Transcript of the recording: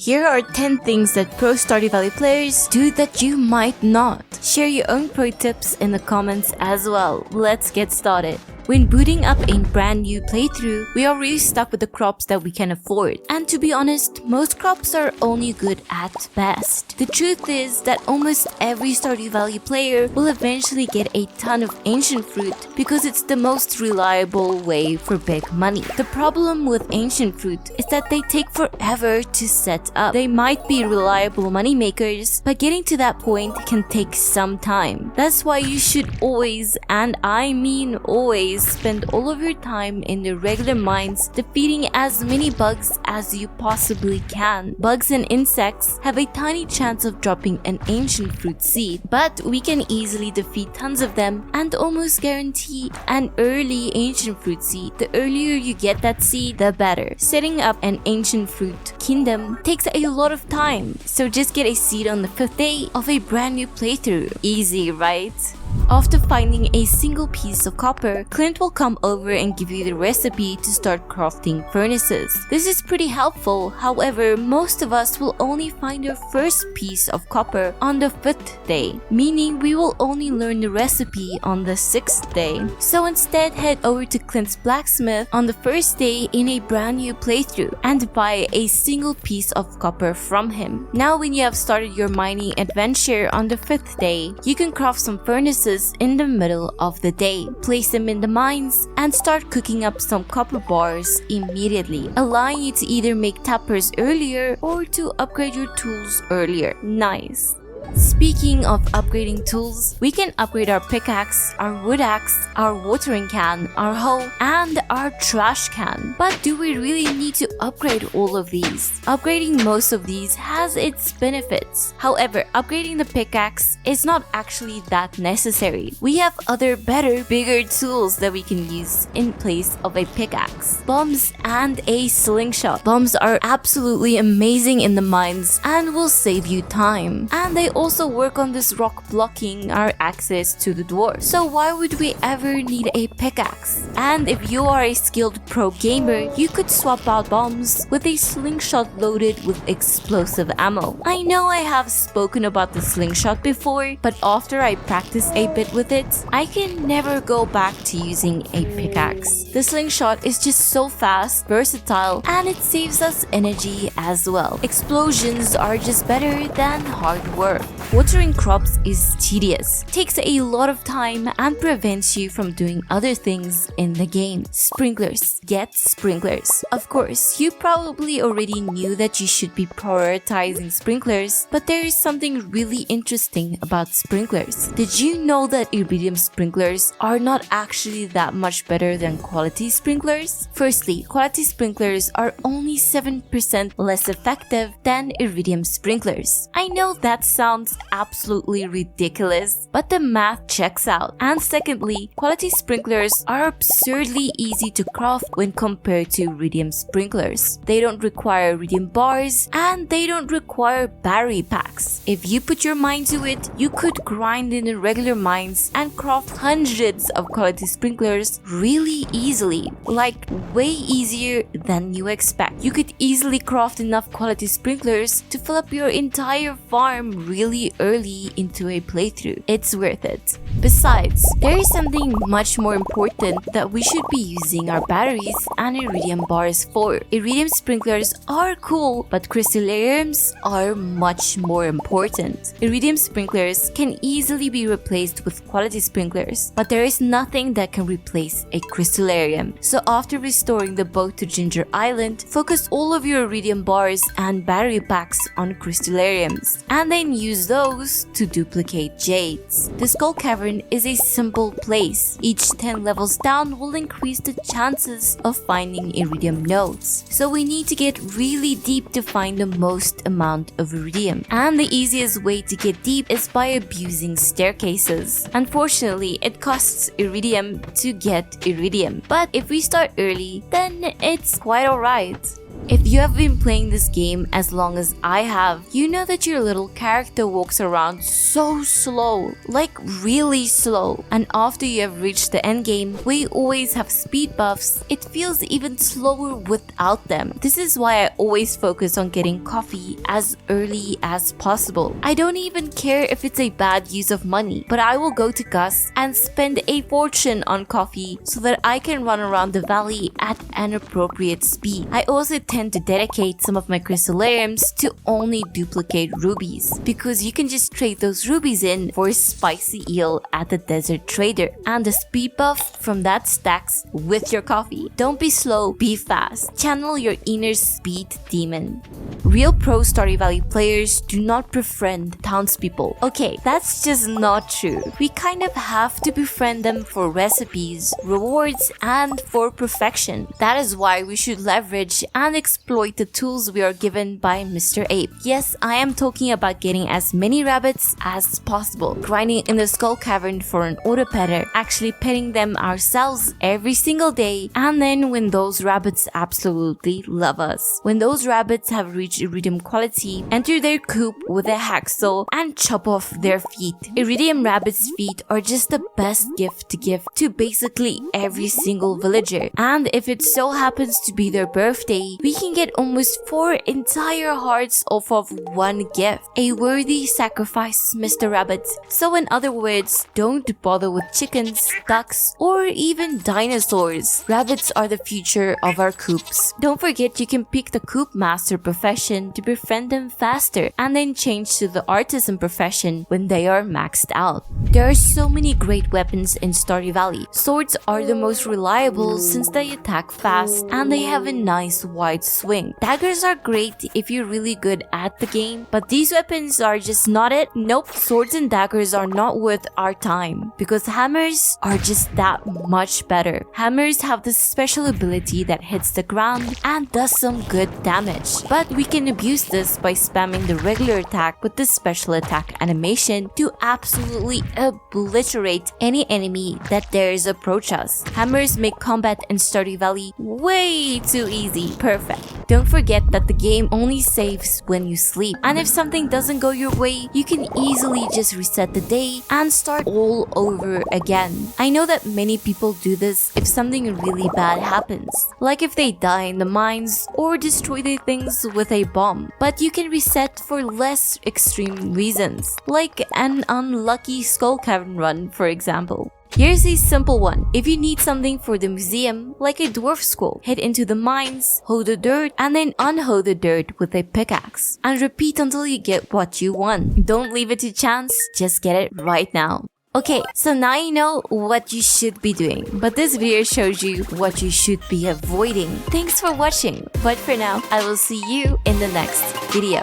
Here are 10 things that pro Stardew Valley players do that you might not. Share your own pro tips in the comments as well. Let's get started. When booting up a brand new playthrough, we are really stuck with the crops that we can afford. And to be honest, most crops are only good at best. The truth is that almost every Stardew Valley player will eventually get a ton of ancient fruit because it's the most reliable way for big money. The problem with ancient fruit is that they take forever to set up. They might be reliable money makers, but getting to that point can take some time. That's why you should always, and I mean always, spend all of your time in the regular mines defeating as many bugs as you possibly can. Bugs and insects have a tiny chance of dropping an ancient fruit seed, but we can easily defeat tons of them and almost guarantee an early ancient fruit seed. The earlier you get that seed, the better. Setting up an ancient fruit kingdom takes a lot of time, so just get a seed on the 5th day of a brand new playthrough. Easy, right? After finding a single piece of copper, Clint will come over and give you the recipe to start crafting furnaces. This is pretty helpful, however, most of us will only find our first piece of copper on the 5th day, meaning we will only learn the recipe on the 6th day. So instead, head over to Clint's blacksmith on the 1st day in a brand new playthrough and buy a single piece of copper from him. Now when you have started your mining adventure on the 5th day, you can craft some furnaces in the middle of the day. Place them in the mines and start cooking up some copper bars immediately, allowing you to either make tappers earlier or to upgrade your tools earlier. Nice. Speaking of upgrading tools, we can upgrade our pickaxe, our wood axe, our watering can, our hoe, and our trash can. But do we really need to upgrade all of these? Upgrading most of these has its benefits. However, upgrading the pickaxe is not actually that necessary. We have other better, bigger tools that we can use in place of a pickaxe. Bombs and a slingshot. Bombs are absolutely amazing in the mines and will save you time. And they also work on this rock blocking our access to the door. So why would we ever need a pickaxe? And if you are a skilled pro gamer, you could swap out bombs with a slingshot loaded with explosive ammo. I know I have spoken about the slingshot before, but after I practice a bit with it, I can never go back to using a pickaxe. The slingshot is just so fast, versatile, and it saves us energy as well. Explosions are just better than hard work. Watering crops is tedious, takes a lot of time, and prevents you from doing other things in the game. Sprinklers. Get sprinklers. Of course, you probably already knew that you should be prioritizing sprinklers, but there is something really interesting about sprinklers. Did you know that Iridium sprinklers are not actually that much better than quality sprinklers? Firstly, quality sprinklers are only 7% less effective than Iridium sprinklers. I know that sounds absolutely ridiculous, but the math checks out. And secondly, quality sprinklers are absurdly easy to craft when compared to Iridium sprinklers. They don't require Iridium bars and they don't require battery packs. If you put your mind to it, you could grind in the regular mines and craft hundreds of quality sprinklers really easily, like way easier than you expect. You could easily craft enough quality sprinklers to fill up your entire farm really early into a playthrough. It's worth it. Besides, there is something much more important that we should be using our batteries and Iridium bars for. Iridium sprinklers are cool, but crystallariums are much more important. Iridium sprinklers can easily be replaced with quality sprinklers, but there is nothing that can replace a crystallarium. So after restoring the boat to Ginger Island, focus all of your Iridium bars and battery packs on crystallariums, and then use those to duplicate jades. The Skull Cavern is a simple place. Each 10 levels down will increase the chances of finding Iridium nodes. So we need to get really deep to find the most amount of Iridium. And the easiest way to get deep is by abusing staircases. Unfortunately, it costs Iridium to get Iridium. But if we start early, then it's quite alright. If you have been playing this game as long as I have, you know that your little character walks around so slow, like really slow. And after you have reached the end game, we always have speed buffs. It feels even slower without them. This is why I always focus on getting coffee as early as possible. I don't even care if it's a bad use of money, but I will go to Gus and spend a fortune on coffee so that I can run around the valley at an appropriate speed. I also tend to dedicate some of my crystallariums to only duplicate rubies, because you can just trade those rubies in for a spicy eel at the desert trader, and the speed buff from that stacks with your coffee. Don't be slow, be fast. Channel your inner speed demon. Real pro Stardew Valley players do not befriend townspeople. Okay, that's just not true. We kind of have to befriend them for recipes, rewards, and for perfection. That is why we should leverage and exploit the tools we are given by Mr. Ape. Yes, I am talking about getting as many rabbits as possible, grinding in the skull cavern for an auto petter, actually petting them ourselves every single day, and then when those rabbits absolutely love us. When those rabbits have reached Iridium quality, enter their coop with a hacksaw and chop off their feet. Iridium rabbits' feet are just the best gift to give to basically every single villager, and if it so happens to be their birthday, we can get almost 4 entire hearts off of one gift. A worthy sacrifice, Mr. Rabbit. So in other words, don't bother with chickens, ducks, or even dinosaurs. Rabbits are the future of our coops. Don't forget you can pick the coop master profession to befriend them faster, and then change to the artisan profession when they are maxed out. There are so many great weapons in Stardew Valley. Swords are the most reliable since they attack fast and they have a nice wide swing. Daggers are great if you're really good at the game, but these weapons are just not it. Nope, swords and daggers are not worth our time, because hammers are just that much better. Hammers have this special ability that hits the ground and does some good damage, but we can abuse this by spamming the regular attack with the special attack animation to absolutely obliterate any enemy that dares approach us. Hammers make combat in Stardew Valley way too easy. Perfect. Don't forget that the game only saves when you sleep, and if something doesn't go your way, you can easily just reset the day and start all over again. I know that many people do this if something really bad happens, like if they die in the mines or destroy their things with a bomb, but you can reset for less extreme reasons, like an unlucky skull cavern run, for example. Here's a simple one. If you need something for the museum, like a dwarf skull, head into the mines, hoe the dirt, and then unhoe the dirt with a pickaxe, and repeat until you get what you want. Don't leave it to chance, just get it right now. Okay, so now you know what you should be doing, but this video shows you what you should be avoiding. Thanks for watching, but for now, I will see you in the next video.